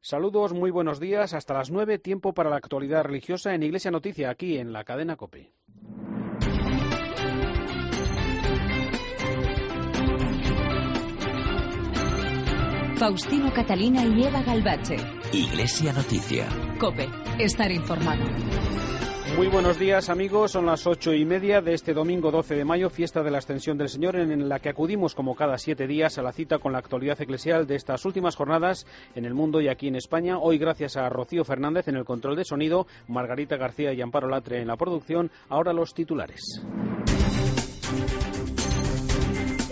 Saludos, muy buenos días. Hasta las 9, tiempo para la actualidad religiosa en Iglesia Noticia, aquí en la cadena COPE. Faustino Catalina y Eva Galvache. Iglesia Noticia. COPE. Estar informado. Muy buenos días, amigos. Son las 8:30 de este domingo 12 de mayo, fiesta de la Ascensión del Señor, en la que acudimos como cada 7 días a la cita con la actualidad eclesial de estas últimas jornadas en el mundo y aquí en España. Hoy, gracias a Rocío Fernández en el control de sonido, Margarita García y Amparo Latre en la producción. Ahora los titulares.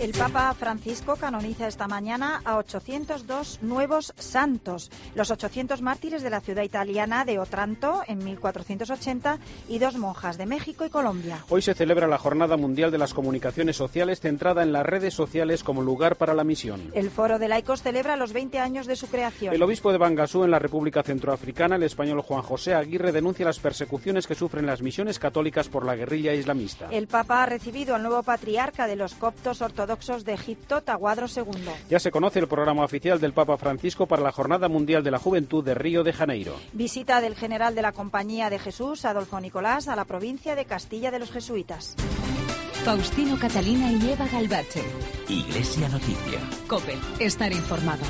El Papa Francisco canoniza esta mañana a 802 nuevos santos, los 800 mártires de la ciudad italiana de Otranto en 1480 y 2 monjas de México y Colombia. Hoy se celebra la Jornada Mundial de las Comunicaciones Sociales, centrada en las redes sociales como lugar para la misión. El Foro de Laicos celebra los 20 años de su creación. El obispo de Bangasú, en la República Centroafricana, el español Juan José Aguirre, denuncia las persecuciones que sufren las misiones católicas por la guerrilla islamista. El Papa ha recibido al nuevo patriarca de los coptos ortodoxos de Egipto, Tahuadro II. Ya se conoce el programa oficial del Papa Francisco para la Jornada Mundial de la Juventud de Río de Janeiro. Visita del general de la Compañía de Jesús, Adolfo Nicolás, a la provincia de Castilla de los Jesuitas. Faustino Catalina y Eva Galvache. Iglesia Noticia. COPE. Estar informado.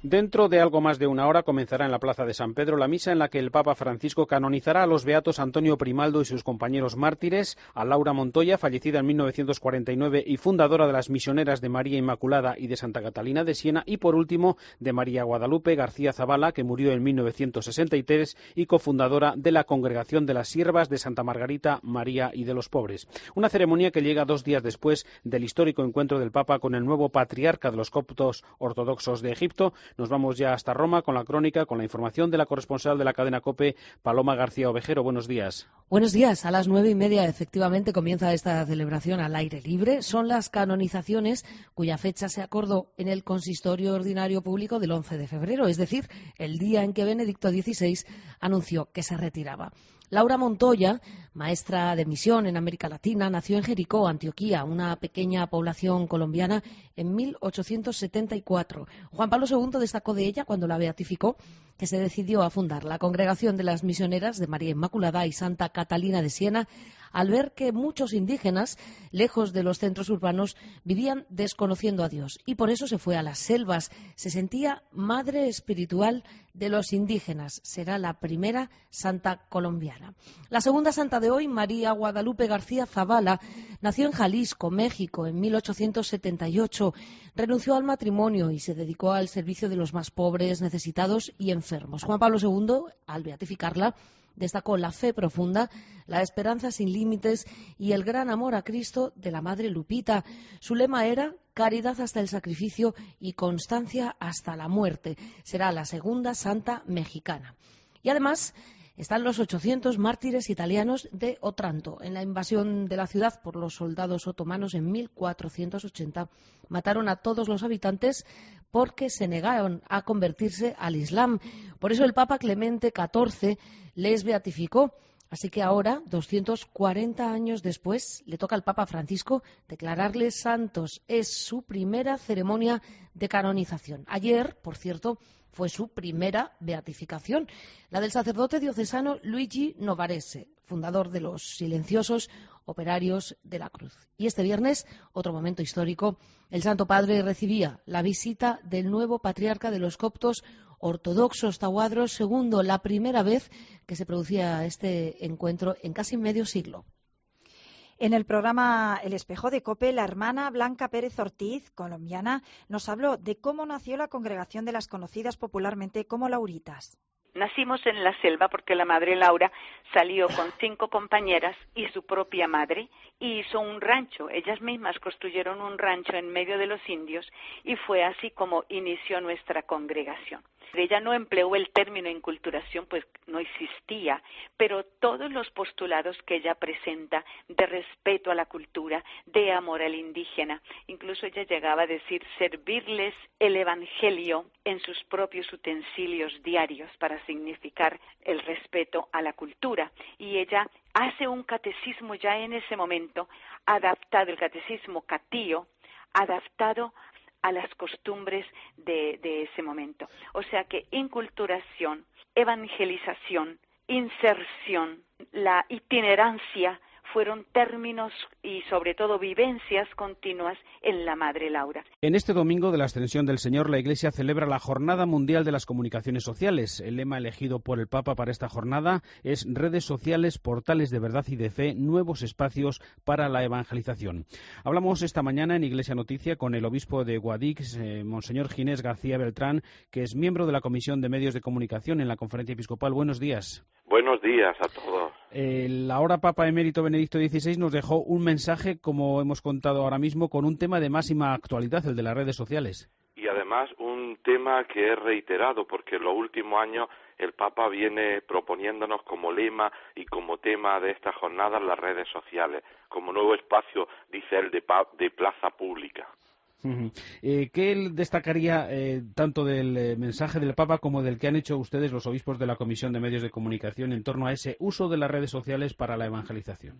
Dentro de algo más de una hora comenzará en la Plaza de San Pedro la misa en la que el Papa Francisco canonizará a los beatos Antonio Primaldo y sus compañeros mártires, a Laura Montoya, fallecida en 1949 y fundadora de las Misioneras de María Inmaculada y de Santa Catalina de Siena, y por último de María Guadalupe García Zavala, que murió en 1963 y cofundadora de la Congregación de las Siervas de Santa Margarita, María y de los Pobres. Una ceremonia que llega 2 días después del histórico encuentro del Papa con el nuevo patriarca de los coptos ortodoxos de Egipto. Nos vamos ya hasta Roma con la crónica, con la información de la corresponsal de la cadena COPE, Paloma García Ovejero. Buenos días. Buenos días. A las 9:30 efectivamente comienza esta celebración al aire libre. Son las canonizaciones cuya fecha se acordó en el consistorio ordinario público del 11 de febrero, es decir, el día en que Benedicto XVI anunció que se retiraba. Laura Montoya, maestra de misión en América Latina, nació en Jericó, Antioquía, una pequeña población colombiana, en 1874. Juan Pablo II destacó de ella cuando la beatificó, que se decidió a fundar la Congregación de las Misioneras de María Inmaculada y Santa Catalina de Siena, al ver que muchos indígenas, lejos de los centros urbanos, vivían desconociendo a Dios. Y por eso se fue a las selvas. Se sentía madre espiritual de los indígenas. Será la primera santa colombiana. La segunda santa de hoy, María Guadalupe García Zavala, nació en Jalisco, México, en 1878. Renunció al matrimonio y se dedicó al servicio de los más pobres, necesitados y enfermos. Juan Pablo II, al beatificarla, destacó la fe profunda, la esperanza sin límites y el gran amor a Cristo de la Madre Lupita. Su lema era caridad hasta el sacrificio y constancia hasta la muerte. Será la segunda santa mexicana. Y además están los 800 mártires italianos de Otranto. En la invasión de la ciudad por los soldados otomanos en 1480 mataron a todos los habitantes porque se negaron a convertirse al Islam. Por eso el Papa Clemente XIV les beatificó. Así que ahora, 240 años después, le toca al Papa Francisco declararles santos. Es su primera ceremonia de canonización. Ayer, por cierto, fue su primera beatificación, la del sacerdote diocesano Luigi Novarese, fundador de los silenciosos operarios de la cruz. Y este viernes, otro momento histórico, el Santo Padre recibía la visita del nuevo patriarca de los coptos ortodoxos, Tahuadro II, la primera vez que se producía este encuentro en casi medio siglo. En el programa El Espejo de COPE, la hermana Blanca Pérez Ortiz, colombiana, nos habló de cómo nació la congregación de las conocidas popularmente como Lauritas. Nacimos en la selva porque la madre Laura salió con 5 compañeras y su propia madre y hizo un rancho. Ellas mismas construyeron un rancho en medio de los indios y fue así como inició nuestra congregación. Ella no empleó el término inculturación, pues no existía, pero todos los postulados que ella presenta de respeto a la cultura, de amor al indígena, incluso ella llegaba a decir servirles el evangelio en sus propios utensilios diarios para significar el respeto a la cultura. Y ella hace un catecismo ya en ese momento adaptado, el catecismo catío, adaptado a las costumbres de ese momento. O sea que inculturación, evangelización, inserción, la itinerancia fueron términos y sobre todo vivencias continuas en la Madre Laura. En este domingo de la Ascensión del Señor, la Iglesia celebra la Jornada Mundial de las Comunicaciones Sociales. El lema elegido por el Papa para esta jornada es redes sociales, portales de verdad y de fe, nuevos espacios para la evangelización. Hablamos esta mañana en Iglesia Noticia con el obispo de Guadix, Monseñor Ginés García Beltrán, que es miembro de la Comisión de Medios de Comunicación en la Conferencia Episcopal. Buenos días. Buenos días a todos. El ahora Papa Emérito Benedicto XVI nos dejó un mensaje, como hemos contado ahora mismo, con un tema de máxima actualidad, el de las redes sociales. Y además un tema que es reiterado, porque en los últimos años el Papa viene proponiéndonos como lema y como tema de esta jornada las redes sociales, como nuevo espacio, dice él, de plaza pública. ¿Qué él destacaría tanto del mensaje del Papa como del que han hecho ustedes, los obispos de la Comisión de Medios de Comunicación, en torno a ese uso de las redes sociales para la evangelización?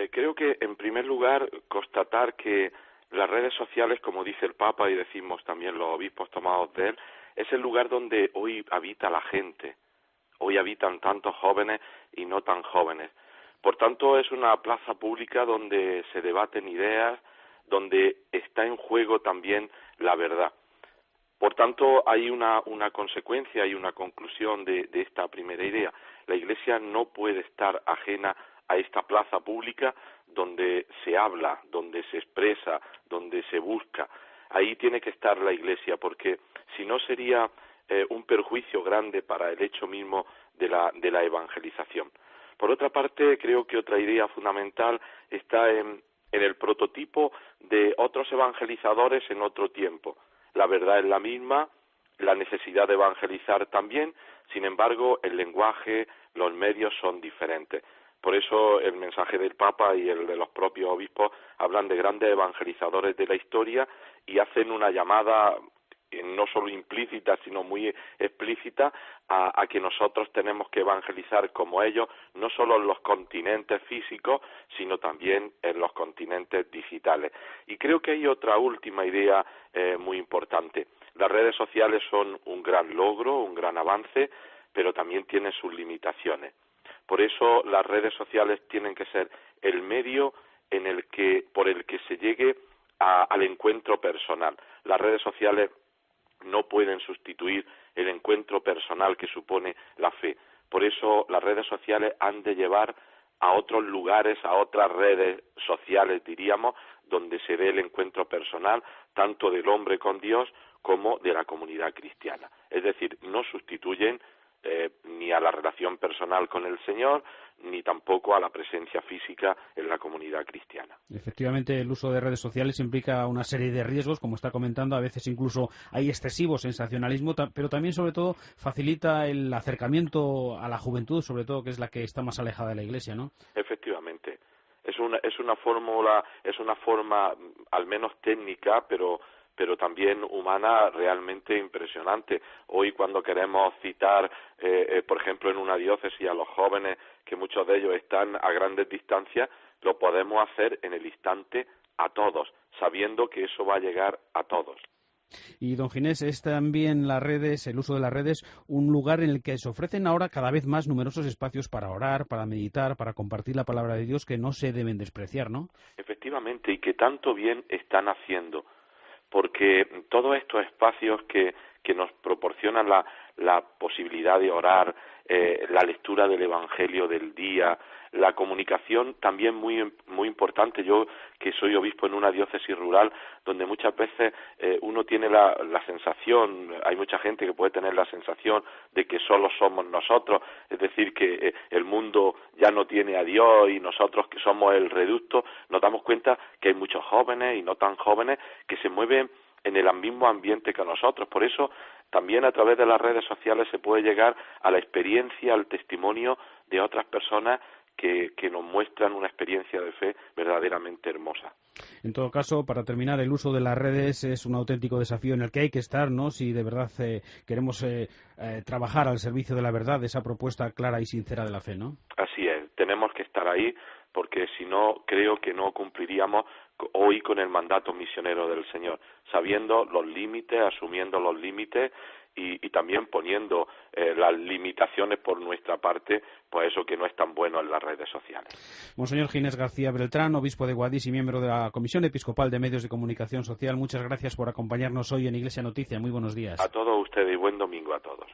Creo que, en primer lugar, constatar que las redes sociales, como dice el Papa y decimos también los obispos tomados de él, es el lugar donde hoy habita la gente. Hoy habitan tantos jóvenes y no tan jóvenes. Por tanto, es una plaza pública donde se debaten ideas, donde está en juego también la verdad. Por tanto, hay una consecuencia y una conclusión de esta primera idea. La Iglesia no puede estar ajena a esta plaza pública donde se habla, donde se expresa, donde se busca. Ahí tiene que estar la Iglesia, porque si no sería un perjuicio grande para el hecho mismo de la evangelización. Por otra parte, creo que otra idea fundamental está en el prototipo de otros evangelizadores en otro tiempo. La verdad es la misma, la necesidad de evangelizar también, sin embargo, el lenguaje, los medios son diferentes. Por eso el mensaje del Papa y el de los propios obispos hablan de grandes evangelizadores de la historia y hacen una llamada no solo implícita, sino muy explícita, a que nosotros tenemos que evangelizar como ellos, no solo en los continentes físicos, sino también en los continentes digitales. Y creo que hay otra última idea muy importante. Las redes sociales son un gran logro, un gran avance, pero también tienen sus limitaciones. Por eso las redes sociales tienen que ser el medio por el que se llegue al encuentro personal. Las redes sociales no pueden sustituir el encuentro personal que supone la fe. Por eso las redes sociales han de llevar a otros lugares, a otras redes sociales, diríamos, donde se dé el encuentro personal, tanto del hombre con Dios como de la comunidad cristiana. Es decir, no sustituyen ni a la relación personal con el Señor, ni tampoco a la presencia física en la comunidad cristiana. Efectivamente, el uso de redes sociales implica una serie de riesgos, como está comentando, a veces incluso hay excesivo sensacionalismo, pero también, sobre todo, facilita el acercamiento a la juventud, sobre todo, que es la que está más alejada de la Iglesia, ¿no? Efectivamente. Es una forma al menos técnica, pero también humana, realmente impresionante. Hoy, cuando queremos citar, por ejemplo, en una diócesis a los jóvenes, que muchos de ellos están a grandes distancias, lo podemos hacer en el instante a todos, sabiendo que eso va a llegar a todos. Y, don Ginés, es también las redes, el uso de las redes, un lugar en el que se ofrecen ahora cada vez más numerosos espacios para orar, para meditar, para compartir la palabra de Dios, que no se deben despreciar, ¿no? Efectivamente, y que tanto bien están haciendo, porque todos estos espacios que nos proporcionan la posibilidad de orar, la lectura del Evangelio del día, la comunicación también muy importante. Yo, que soy obispo en una diócesis rural, donde muchas veces uno tiene la sensación, hay mucha gente que puede tener la sensación de que solo somos nosotros, es decir, que el mundo ya no tiene a Dios y nosotros que somos el reducto, nos damos cuenta que hay muchos jóvenes y no tan jóvenes que se mueven en el mismo ambiente que nosotros. Por eso también a través de las redes sociales se puede llegar a la experiencia, al testimonio de otras personas que nos muestran una experiencia de fe verdaderamente hermosa. En todo caso, para terminar, el uso de las redes es un auténtico desafío en el que hay que estar, ¿no? Si de verdad queremos trabajar al servicio de la verdad, de esa propuesta clara y sincera de la fe, ¿no? Así es, tenemos que estar ahí, porque si no, creo que no cumpliríamos hoy con el mandato misionero del Señor, sabiendo los límites, asumiendo los límites y también poniendo las limitaciones por nuestra parte, pues eso que no es tan bueno en las redes sociales. Monseñor Ginés García Beltrán, obispo de Guadix y miembro de la Comisión Episcopal de Medios de Comunicación Social, muchas gracias por acompañarnos hoy en Iglesia Noticia. Muy buenos días. A todos ustedes y buen domingo a todos.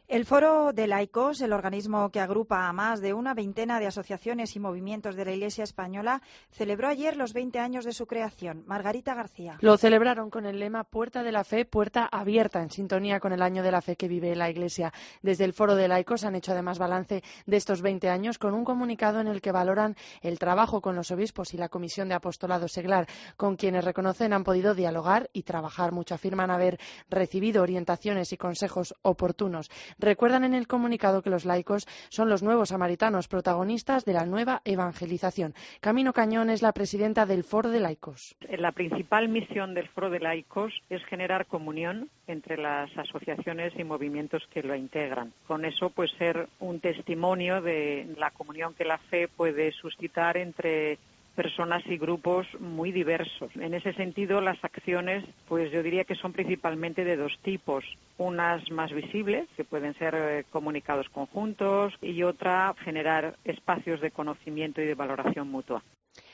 El Foro de Laicos, el organismo que agrupa a más de una veintena de asociaciones y movimientos de la Iglesia española, celebró ayer los 20 años de su creación. Margarita García. Lo celebraron con el lema Puerta de la Fe, puerta abierta, en sintonía con el año de la fe que vive la Iglesia. Desde el Foro de Laicos han hecho además balance de estos 20 años con un comunicado en el que valoran el trabajo con los obispos y la Comisión de Apostolado Seglar, con quienes reconocen han podido dialogar y trabajar mucho. Afirman haber recibido orientaciones y consejos oportunos. Recuerdan en el comunicado que los laicos son los nuevos samaritanos, protagonistas de la nueva evangelización. Camino Cañón es la presidenta del Foro de Laicos. La principal misión del Foro de Laicos es generar comunión entre las asociaciones y movimientos que lo integran. Con eso, pues, ser un testimonio de la comunión que la fe puede suscitar entre personas y grupos muy diversos. En ese sentido, las acciones, pues yo diría que son principalmente de dos tipos. Unas más visibles, que pueden ser comunicados conjuntos, y otra, generar espacios de conocimiento y de valoración mutua.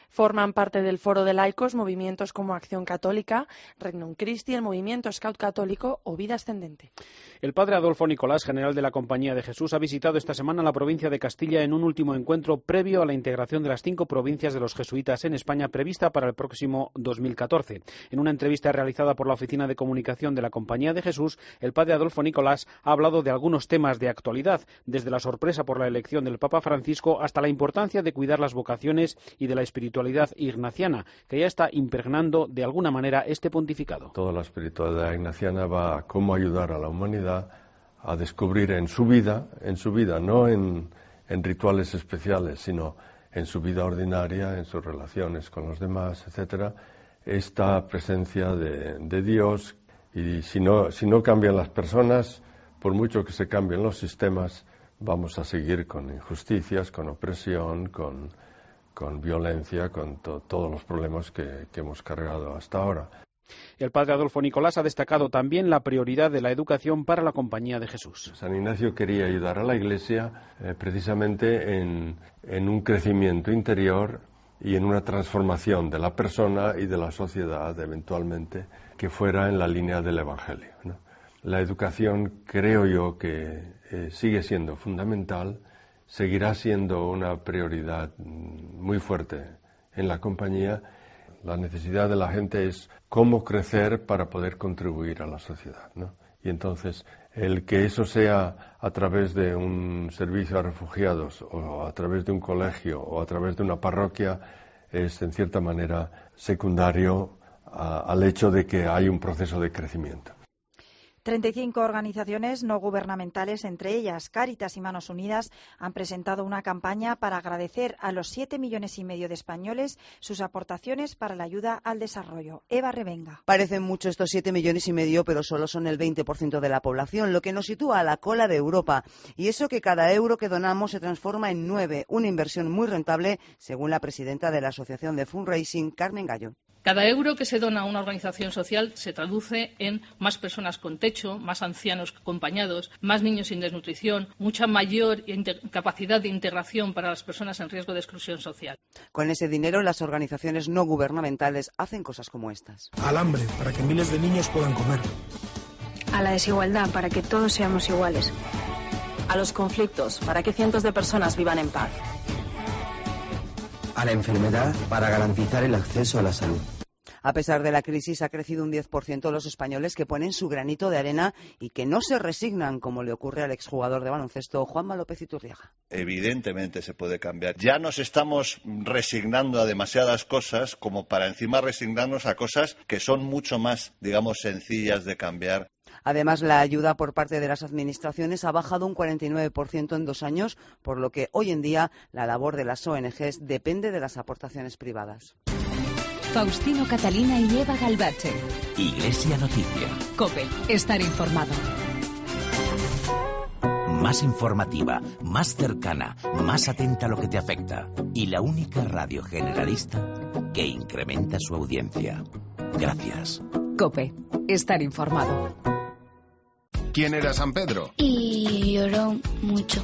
Forman parte del Foro de Laicos movimientos como Acción Católica, Regnum Christi, el Movimiento Scout Católico o Vida Ascendente. El padre Adolfo Nicolás, general de la Compañía de Jesús, ha visitado esta semana la provincia de Castilla en un último encuentro previo a la integración de las 5 provincias de los jesuitas en España prevista para el próximo 2014. En una entrevista realizada por la Oficina de Comunicación de la Compañía de Jesús, el padre Adolfo Nicolás ha hablado de algunos temas de actualidad, desde la sorpresa por la elección del Papa Francisco hasta la importancia de cuidar las vocaciones y de la espiritualidad ignaciana, que ya está impregnando de alguna manera este pontificado. Toda la espiritualidad ignaciana va a cómo ayudar a la humanidad a descubrir en su vida, no en rituales especiales, sino en su vida ordinaria, en sus relaciones con los demás, etcétera, esta presencia de Dios. Y si no cambian las personas, por mucho que se cambien los sistemas, vamos a seguir con injusticias, con opresión, con violencia, con todos los problemas que hemos cargado hasta ahora. El padre Adolfo Nicolás ha destacado también la prioridad de la educación para la Compañía de Jesús. San Ignacio quería ayudar a la Iglesia precisamente en un crecimiento interior y en una transformación de la persona y de la sociedad, eventualmente, que fuera en la línea del Evangelio, ¿no? La educación, creo yo, que sigue siendo fundamental, seguirá siendo una prioridad muy fuerte en la compañía. La necesidad de la gente es cómo crecer para poder contribuir a la sociedad, ¿no? Y entonces, el que eso sea a través de un servicio a refugiados o a través de un colegio o a través de una parroquia es, en cierta manera, secundario al hecho de que hay un proceso de crecimiento. 35 organizaciones no gubernamentales, entre ellas Cáritas y Manos Unidas, han presentado una campaña para agradecer a los 7,5 millones de españoles sus aportaciones para la ayuda al desarrollo. Eva Revenga. Parecen mucho estos 7,5 millones, pero solo son el 20% de la población, lo que nos sitúa a la cola de Europa. Y eso que cada euro que donamos se transforma en 9, una inversión muy rentable, según la presidenta de la Asociación de Fundraising, Carmen Gallo. Cada euro que se dona a una organización social se traduce en más personas con techo, más ancianos acompañados, más niños sin desnutrición, mucha mayor capacidad de integración para las personas en riesgo de exclusión social. Con ese dinero, las organizaciones no gubernamentales hacen cosas como estas. Al hambre, para que miles de niños puedan comer. A la desigualdad, para que todos seamos iguales. A los conflictos, para que cientos de personas vivan en paz. A la enfermedad, para garantizar el acceso a la salud. A pesar de la crisis, ha crecido un 10% los españoles que ponen su granito de arena y que no se resignan, como le ocurre al exjugador de baloncesto Juanma López Iturriaga. Evidentemente se puede cambiar. Ya nos estamos resignando a demasiadas cosas como para encima resignarnos a cosas que son mucho más, digamos, sencillas de cambiar. Además, la ayuda por parte de las administraciones ha bajado un 49% en 2 años, por lo que hoy en día la labor de las ONGs depende de las aportaciones privadas. Faustino Catalina y Eva Galbache. Iglesia Noticia. COPE. Estar informado. más informativa, más cercana, más atenta a lo que te afecta. Y la única radio generalista que incrementa su audiencia. Gracias. COPE. Estar informado. ¿Quién era San Pedro? Y lloró mucho.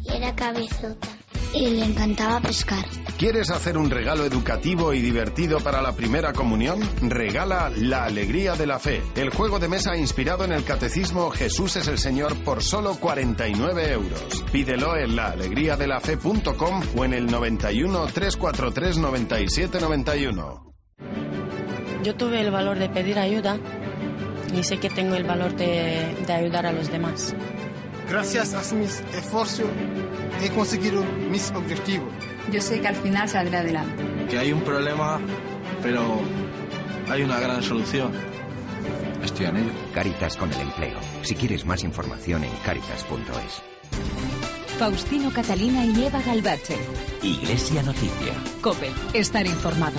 Y era cabezota. Y le encantaba pescar. ¿Quieres hacer un regalo educativo y divertido para la primera comunión? Regala La Alegría de la Fe, el juego de mesa inspirado en el catecismo Jesús es el Señor por solo 49 euros. Pídelo en laalegriadelafe.com o en el 91 343 97 91. Yo tuve el valor de pedir ayuda y sé que tengo el valor de ayudar a los demás. Gracias a mis esfuerzos he conseguido mis objetivos. Yo sé que al final saldré adelante. Que hay un problema, pero hay una gran solución. Estoy en ello. Cáritas con el empleo. Si quieres más información en cáritas.es. Faustino Catalina y Eva Galbache. Iglesia Noticia. COPE. Estar informado.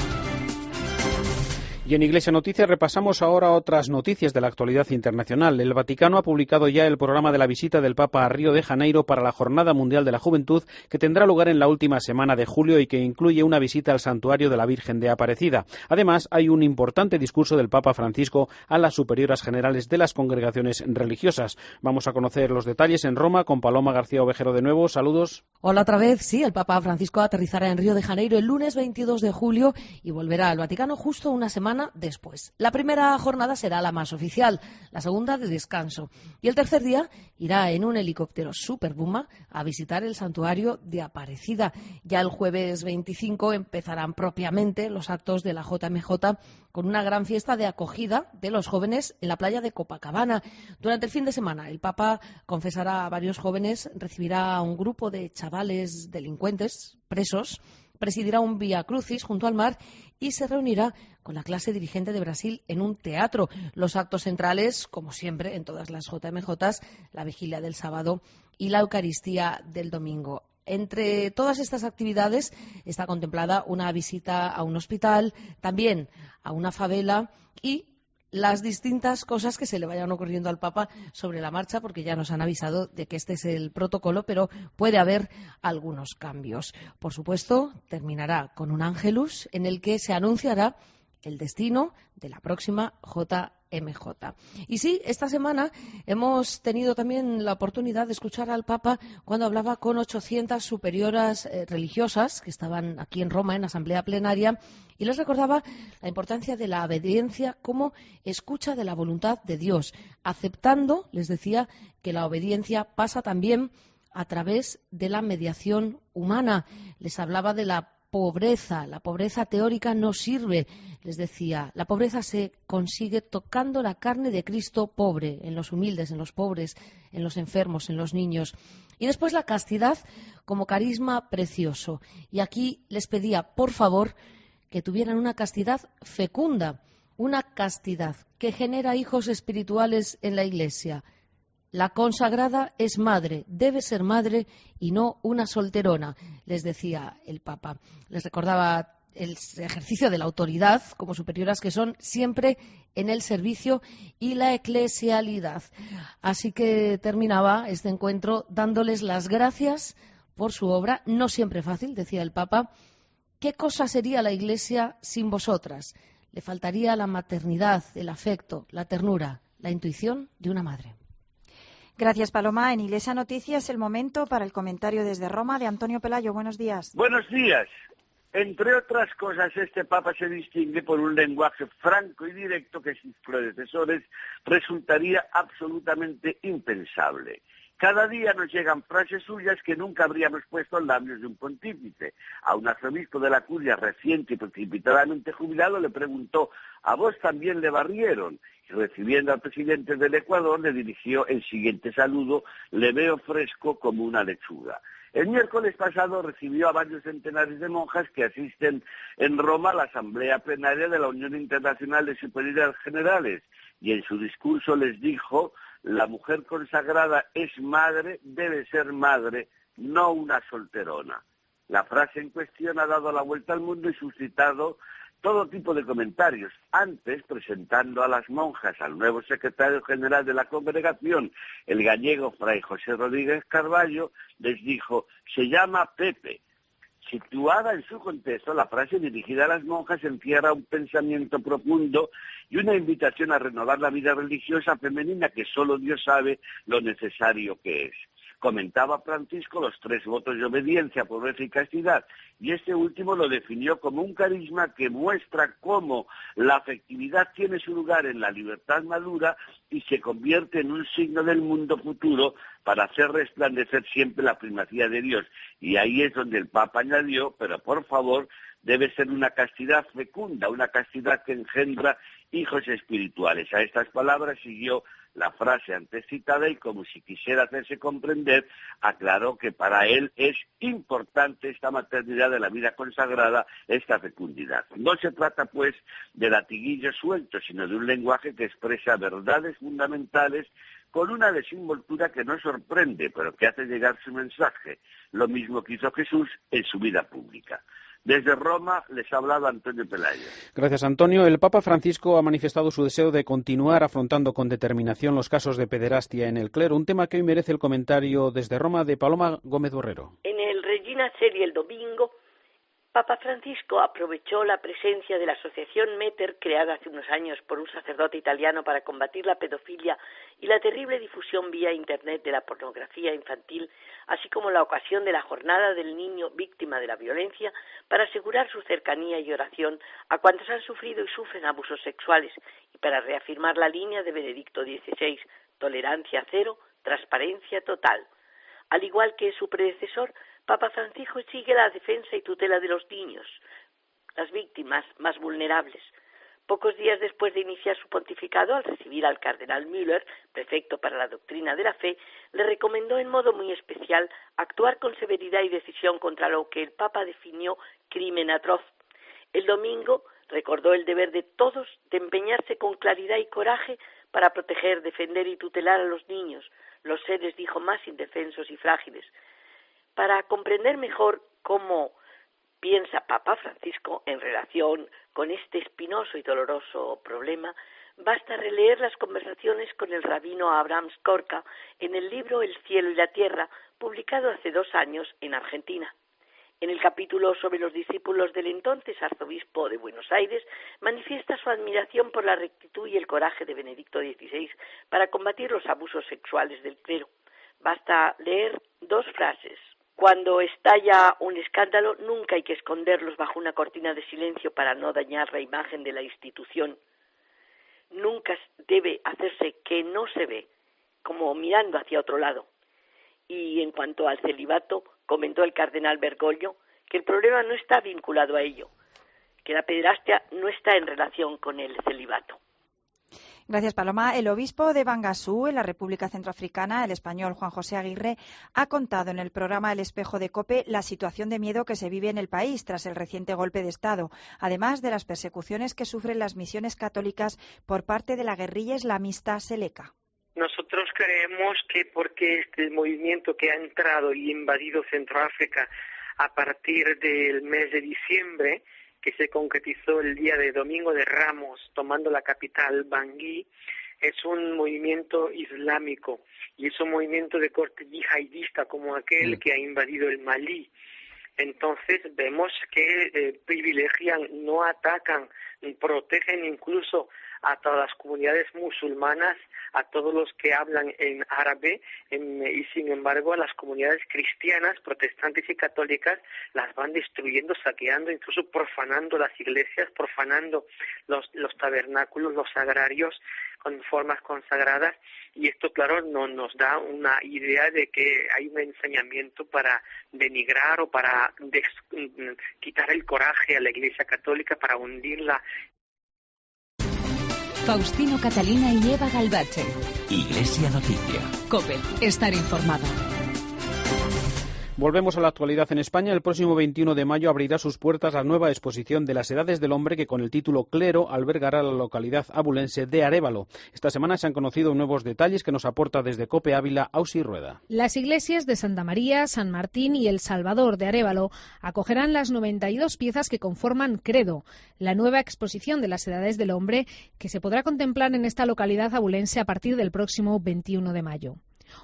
Y en Iglesia Noticias repasamos ahora otras noticias de la actualidad internacional. El Vaticano ha publicado ya el programa de la visita del Papa a Río de Janeiro para la Jornada Mundial de la Juventud, que tendrá lugar en la última semana de julio y que incluye una visita al santuario de la Virgen de Aparecida. Además, hay un importante discurso del Papa Francisco a las superioras generales de las congregaciones religiosas. Vamos a conocer los detalles en Roma con Paloma García Ovejero de nuevo. Saludos. Hola otra vez. Sí, el Papa Francisco aterrizará en Río de Janeiro el lunes 22 de julio y volverá al Vaticano justo una semana después. La primera jornada será la más oficial, la segunda de descanso. Y el tercer día irá en un helicóptero Super Puma a visitar el santuario de Aparecida. Ya el jueves 25 empezarán propiamente los actos de la JMJ con una gran fiesta de acogida de los jóvenes en la playa de Copacabana. Durante el fin de semana, el Papa confesará a varios jóvenes, recibirá a un grupo de chavales delincuentes, presos, presidirá un Vía Crucis junto al mar y se reunirá con la clase dirigente de Brasil en un teatro. Los actos centrales, como siempre en todas las JMJs, la vigilia del sábado y la Eucaristía del domingo. Entre todas estas actividades está contemplada una visita a un hospital, también a una favela y las distintas cosas que se le vayan ocurriendo al Papa sobre la marcha, porque ya nos han avisado de que este es el protocolo, pero puede haber algunos cambios. Por supuesto, terminará con un Ángelus en el que se anunciará el destino de la próxima JMJ. Y sí, esta semana hemos tenido también la oportunidad de escuchar al Papa cuando hablaba con 800 superioras religiosas que estaban aquí en Roma en asamblea plenaria y les recordaba la importancia de la obediencia como escucha de la voluntad de Dios, aceptando, les decía, que la obediencia pasa también a través de la mediación humana. Les hablaba de la pobreza teórica no sirve, les decía. La pobreza se consigue tocando la carne de Cristo pobre, en los humildes, en los pobres, en los enfermos, en los niños. Y después la castidad como carisma precioso. Y aquí les pedía, por favor, que tuvieran una castidad fecunda, una castidad que genera hijos espirituales en la Iglesia. La consagrada es madre, debe ser madre y no una solterona, les decía el Papa. Les recordaba el ejercicio de la autoridad, como superioras que son, siempre en el servicio y la eclesialidad. Así que terminaba este encuentro dándoles las gracias por su obra, no siempre fácil, decía el Papa. ¿Qué cosa sería la Iglesia sin vosotras? Le faltaría la maternidad, el afecto, la ternura, la intuición de una madre. Gracias, Paloma. En Iglesia Noticias, el momento para el comentario desde Roma de Antonio Pelayo. Buenos días. Buenos días. Entre otras cosas, este Papa se distingue por un lenguaje franco y directo que sus predecesores resultaría absolutamente impensable. Cada día nos llegan frases suyas que nunca habríamos puesto en labios de un pontífice. A un arzobispo de la Curia reciente y precipitadamente jubilado le preguntó: ¿a vos también le barrieron? Y recibiendo al presidente del Ecuador le dirigió el siguiente saludo: le veo fresco como una lechuga. El miércoles pasado recibió a varios centenares de monjas que asisten en Roma a la asamblea plenaria de la Unión Internacional de Superiores Generales y en su discurso les dijo: la mujer consagrada es madre, debe ser madre, no una solterona. La frase en cuestión ha dado la vuelta al mundo y suscitado todo tipo de comentarios. Antes, presentando a las monjas al nuevo secretario general de la congregación, el gallego fray José Rodríguez Carballo, les dijo: se llama Pepe. Situada en su contexto, la frase dirigida a las monjas encierra un pensamiento profundo y una invitación a renovar la vida religiosa femenina que solo Dios sabe lo necesario que es. Comentaba Francisco los 3 votos de obediencia, pobreza y castidad, y este último lo definió como un carisma que muestra cómo la afectividad tiene su lugar en la libertad madura y se convierte en un signo del mundo futuro para hacer resplandecer siempre la primacía de Dios. Y ahí es donde el Papa añadió: pero por favor, debe ser una castidad fecunda, una castidad que engendra hijos espirituales. A estas palabras siguió la frase antes citada y, como si quisiera hacerse comprender, aclaró que para él es importante esta maternidad de la vida consagrada, esta fecundidad. No se trata, pues, de latiguillos sueltos, sino de un lenguaje que expresa verdades fundamentales con una desenvoltura que no sorprende, pero que hace llegar su mensaje, lo mismo que hizo Jesús en su vida pública. Desde Roma les ha hablado Antonio Pelayo. Gracias, Antonio. El Papa Francisco ha manifestado su deseo de continuar afrontando con determinación los casos de pederastia en el clero, un tema que hoy merece el comentario desde Roma de Paloma Gómez Borrero. En el Regina Coeli el domingo, Papa Francisco aprovechó la presencia de la asociación Meter, creada hace unos años por un sacerdote italiano para combatir la pedofilia y la terrible difusión vía Internet de la pornografía infantil, así como la ocasión de la Jornada del Niño Víctima de la Violencia, para asegurar su cercanía y oración a cuantos han sufrido y sufren abusos sexuales y para reafirmar la línea de Benedicto XVI, tolerancia cero, transparencia total. Al igual que su predecesor, Papa Francisco sigue la defensa y tutela de los niños, las víctimas más vulnerables. Pocos días después de iniciar su pontificado, al recibir al cardenal Müller, prefecto para la doctrina de la fe, le recomendó en modo muy especial actuar con severidad y decisión contra lo que el Papa definió crimen atroz. El domingo recordó el deber de todos de empeñarse con claridad y coraje para proteger, defender y tutelar a los niños, los seres, dijo, más indefensos y frágiles. Para comprender mejor cómo piensa Papa Francisco en relación con este espinoso y doloroso problema, basta releer las conversaciones con el rabino Abraham Skorka en el libro El cielo y la tierra, publicado hace 2 años en Argentina. En el capítulo sobre los discípulos del entonces arzobispo de Buenos Aires, manifiesta su admiración por la rectitud y el coraje de Benedicto XVI para combatir los abusos sexuales del clero. Basta leer 2 frases. Cuando estalla un escándalo, nunca hay que esconderlos bajo una cortina de silencio para no dañar la imagen de la institución. Nunca debe hacerse que no se ve, como mirando hacia otro lado. Y en cuanto al celibato, comentó el cardenal Bergoglio que el problema no está vinculado a ello, que la pederastia no está en relación con el celibato. Gracias, Paloma. El obispo de Bangasú, en la República Centroafricana, el español Juan José Aguirre, ha contado en el programa El Espejo de COPE la situación de miedo que se vive en el país tras el reciente golpe de Estado, además de las persecuciones que sufren las misiones católicas por parte de la guerrilla islamista Seleka. Nosotros creemos que porque este movimiento que ha entrado y invadido Centroáfrica a partir del mes de diciembre, que se concretizó el día de Domingo de Ramos, tomando la capital, Bangui, es un movimiento islámico y es un movimiento de corte yihadista como aquel que ha invadido el Malí. Entonces vemos que privilegian, no atacan, protegen incluso a todas las comunidades musulmanas, a todos los que hablan en árabe, y sin embargo a las comunidades cristianas, protestantes y católicas las van destruyendo, saqueando, incluso profanando las iglesias, profanando los tabernáculos, los sagrarios con formas consagradas, y esto claro nos da una idea de que hay un ensañamiento para denigrar o para quitar el coraje a la Iglesia católica, para hundirla. Faustino Catalina y Eva Galbache. Iglesia Noticia. COPE. Estar informado. Volvemos a la actualidad en España. El próximo 21 de mayo abrirá sus puertas la nueva exposición de las Edades del Hombre que con el título Clero albergará la localidad abulense de Arévalo. Esta semana se han conocido nuevos detalles que nos aporta desde COPE Ávila Ausi Rueda. Las iglesias de Santa María, San Martín y El Salvador de Arévalo acogerán las 92 piezas que conforman Credo, la nueva exposición de las Edades del Hombre que se podrá contemplar en esta localidad abulense a partir del próximo 21 de mayo.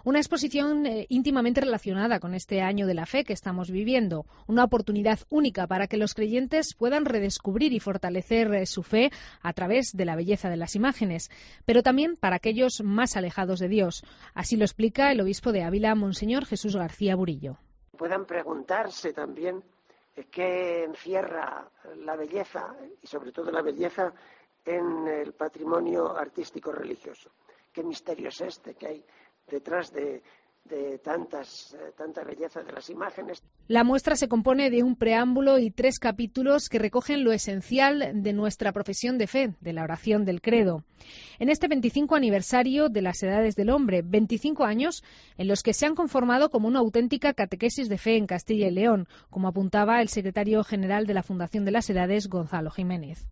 Una exposición íntimamente relacionada con este año de la fe que estamos viviendo, una oportunidad única para que los creyentes puedan redescubrir y fortalecer su fe a través de la belleza de las imágenes, pero también para aquellos más alejados de Dios. Así lo explica el obispo de Ávila, Monseñor Jesús García Burillo. Puedan preguntarse también qué encierra la belleza, y sobre todo la belleza en el patrimonio artístico religioso. ¿Qué misterio es este que hay detrás de tanta belleza de las imágenes? La muestra se compone de un preámbulo y 3 capítulos que recogen lo esencial de nuestra profesión de fe, de la oración del credo. En este 25 aniversario de las Edades del Hombre, 25 años en los que se han conformado como una auténtica catequesis de fe en Castilla y León, como apuntaba el secretario general de la Fundación de las Edades, Gonzalo Jiménez.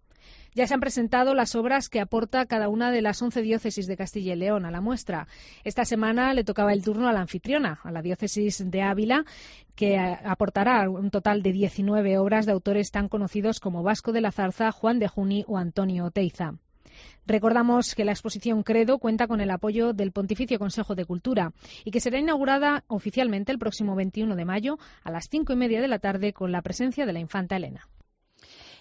Ya se han presentado las obras que aporta cada una de las 11 diócesis de Castilla y León a la muestra. Esta semana le tocaba el turno a la anfitriona, a la diócesis de Ávila, que aportará un total de 19 obras de autores tan conocidos como Vasco de la Zarza, Juan de Juni o Antonio Oteiza. Recordamos que la exposición Credo cuenta con el apoyo del Pontificio Consejo de Cultura y que será inaugurada oficialmente el próximo 21 de mayo a las 5:30 de la tarde con la presencia de la infanta Elena.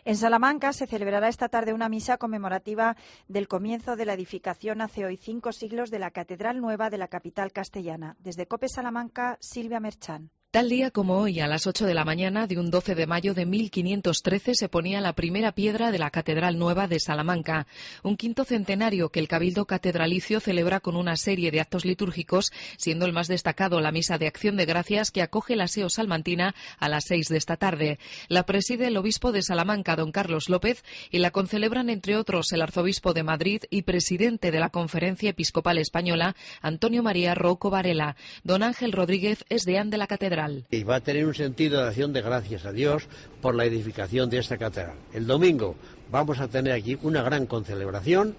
En Salamanca se celebrará esta tarde una misa conmemorativa del comienzo de la edificación hace hoy 5 siglos de la Catedral Nueva de la capital castellana. Desde COPE Salamanca, Silvia Merchán. Tal día como hoy, a las 8 de la mañana de un 12 de mayo de 1513, se ponía la primera piedra de la Catedral Nueva de Salamanca, un quinto centenario que el Cabildo Catedralicio celebra con una serie de actos litúrgicos, siendo el más destacado la Misa de Acción de Gracias que acoge la SEO salmantina a las 6 de esta tarde. La preside el obispo de Salamanca, don Carlos López, y la concelebran, entre otros, el arzobispo de Madrid y presidente de la Conferencia Episcopal Española, Antonio María Rouco Varela. Don Ángel Rodríguez es deán de la catedral. Y va a tener un sentido de acción de gracias a Dios por la edificación de esta catedral. El domingo vamos a tener aquí una gran concelebración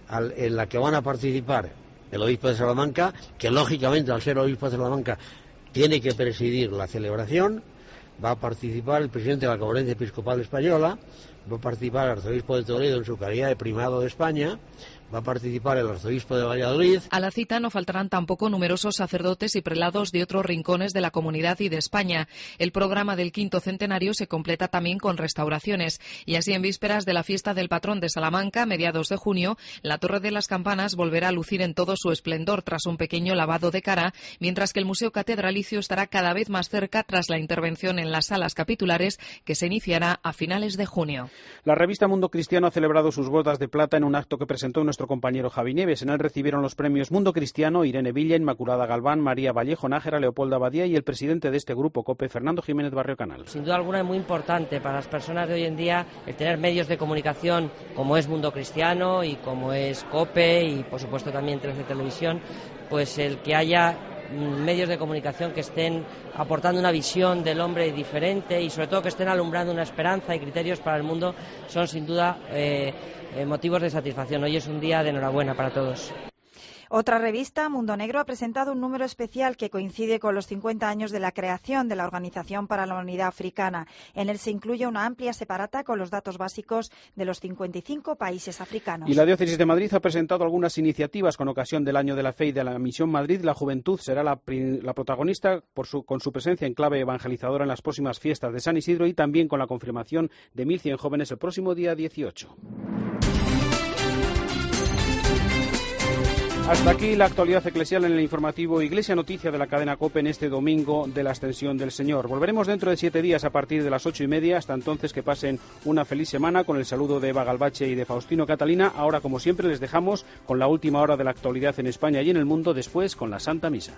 en la que van a participar el obispo de Salamanca, que lógicamente al ser obispo de Salamanca tiene que presidir la celebración. Va a participar el presidente de la Conferencia Episcopal Española, va a participar el arzobispo de Toledo en su calidad de primado de España, va a participar el arzobispo de Valladolid. A la cita no faltarán tampoco numerosos sacerdotes y prelados de otros rincones de la comunidad y de España. El programa del quinto centenario se completa también con restauraciones. Y así, en vísperas de la fiesta del patrón de Salamanca, mediados de junio, la Torre de las Campanas volverá a lucir en todo su esplendor tras un pequeño lavado de cara, mientras que el Museo Catedralicio estará cada vez más cerca tras la intervención en las salas capitulares que se iniciará a finales de junio. La revista Mundo Cristiano ha celebrado sus bodas de plata en un acto que presentó nuestro compañero Javi Nieves. En él recibieron los premios Mundo Cristiano Irene Villa, Inmaculada Galván, María Vallejo Nájera, Leopoldo Abadía y el presidente de este grupo COPE, Fernando Jiménez Barrio Canal. Sin duda alguna es muy importante para las personas de hoy en día el tener medios de comunicación como es Mundo Cristiano y como es COPE y por supuesto también 13 Televisión, pues el que haya medios de comunicación que estén aportando una visión del hombre diferente y sobre todo que estén alumbrando una esperanza y criterios para el mundo son sin duda motivos de satisfacción. Hoy es un día de enhorabuena para todos. Otra revista, Mundo Negro, ha presentado un número especial que coincide con los 50 años de la creación de la Organización para la Unidad Africana. En él se incluye una amplia separata con los datos básicos de los 55 países africanos. Y la Diócesis de Madrid ha presentado algunas iniciativas con ocasión del Año de la Fe y de la Misión Madrid. La juventud será la protagonista con su presencia en clave evangelizadora en las próximas fiestas de San Isidro y también con la confirmación de 1.100 jóvenes el próximo día 18. Hasta aquí la actualidad eclesial en el informativo Iglesia Noticia de la cadena COPE en este domingo de la Ascensión del Señor. Volveremos dentro de 7 días a partir de las 8:30. Hasta entonces que pasen una feliz semana con el saludo de Eva Galbache y de Faustino Catalina. Ahora, como siempre, les dejamos con la última hora de la actualidad en España y en el mundo, después con la Santa Misa.